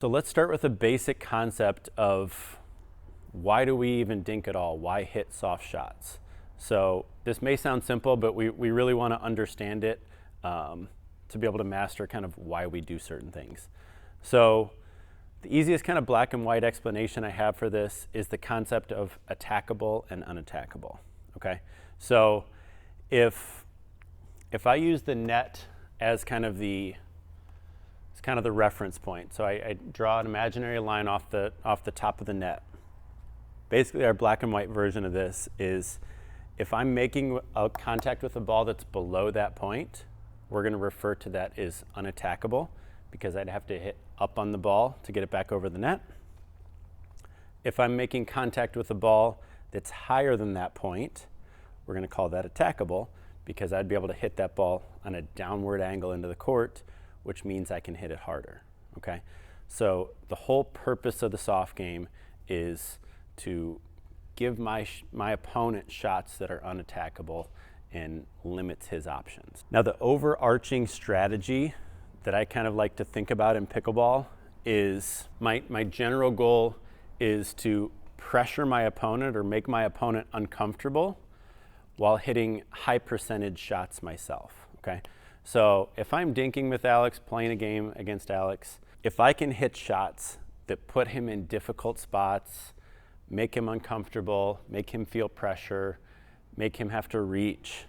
So let's start with a basic concept of why do we even dink at all? Why hit soft shots? So this may sound simple, but we really want to understand it to be able to master kind of why we do certain things. So the easiest kind of black and white explanation I have for this is the concept of attackable and unattackable. Okay, so if I use the net as kind of the reference point, so I draw an imaginary line off the top of the net. Basically, our black and white version of this is if I'm making a contact with a ball that's below that point, we're going to refer to that as unattackable because I'd have to hit up on the ball to get it back over the net. If I'm making contact with a ball that's higher than that point, we're going to call that attackable because I'd be able to hit that ball on a downward angle into the court, which means I can hit it harder. Okay, so the whole purpose of the soft game is to give my opponent shots that are unattackable and limits his options. Now, the overarching strategy that I kind of like to think about in pickleball is my general goal is to pressure my opponent or make my opponent uncomfortable while hitting high percentage shots myself. Okay, so if I'm dinking with Alex, playing a game against Alex, if I can hit shots that put him in difficult spots, make him uncomfortable, make him feel pressure, make him have to reach,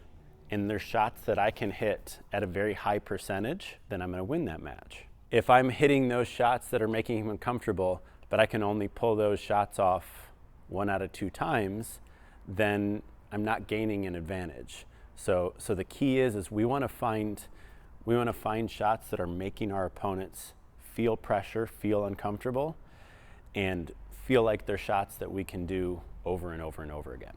and they're shots that I can hit at a very high percentage, then I'm going to win that match. If I'm hitting those shots that are making him uncomfortable, but I can only pull those shots off 1 out of 2 times, then I'm not gaining an advantage. So the key is we want to find shots that are making our opponents feel pressure, feel uncomfortable, and feel like they're shots that we can do over and over and over again.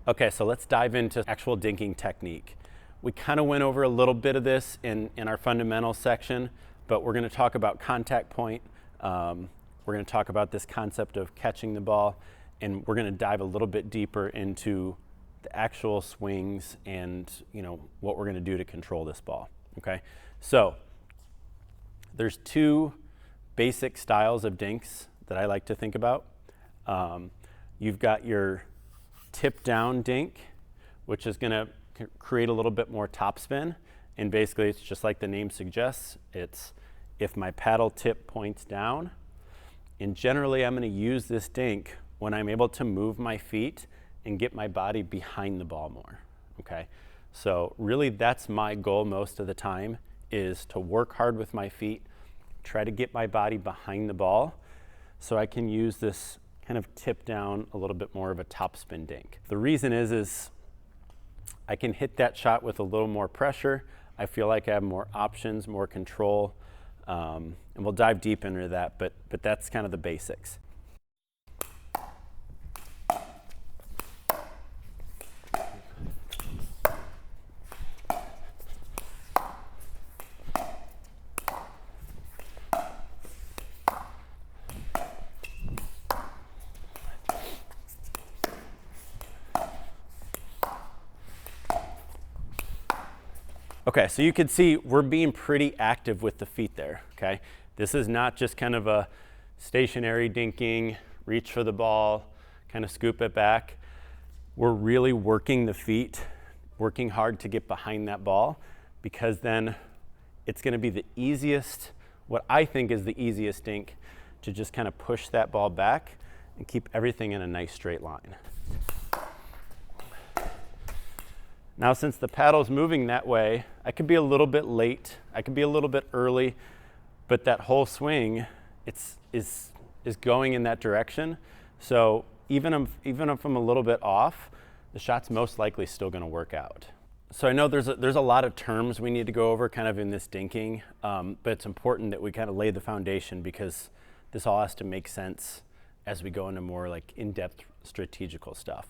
Okay, so let's dive into actual dinking technique. We kind of went over a little bit of this in our fundamentals section, but we're going to talk about contact point. We're going to talk about this concept of catching the ball, and we're going to dive a little bit deeper into the actual swings and what we're going to do to control this ball. Okay, so there's 2 basic styles of dinks that I like to think about. You've got your tip down dink, which is going to create a little bit more topspin, and basically it's just like the name suggests. It's if my paddle tip points down, and generally I'm going to use this dink when I'm able to move my feet and get my body behind the ball more. Okay, so really that's my goal most of the time, is to work hard with my feet, try to get my body behind the ball so I can use this kind of tip down, a little bit more of a topspin dink. The reason is I can hit that shot with a little more pressure. I feel like I have more options, more control, and we'll dive deep into that, but that's kind of the basics. Okay, so you can see we're being pretty active with the feet there, okay? This is not just kind of a stationary dinking, reach for the ball, kind of scoop it back. We're really working the feet, working hard to get behind that ball, because then it's gonna be the easiest, what I think is the easiest dink, to just kind of push that ball back and keep everything in a nice straight line. Now, since the paddle's moving that way, I could be a little bit late, I could be a little bit early, but that whole swing is going in that direction. So even if I'm a little bit off, the shot's most likely still going to work out. So I know there's a lot of terms we need to go over kind of in this dinking, but it's important that we kind of lay the foundation, because this all has to make sense as we go into more like in-depth strategical stuff.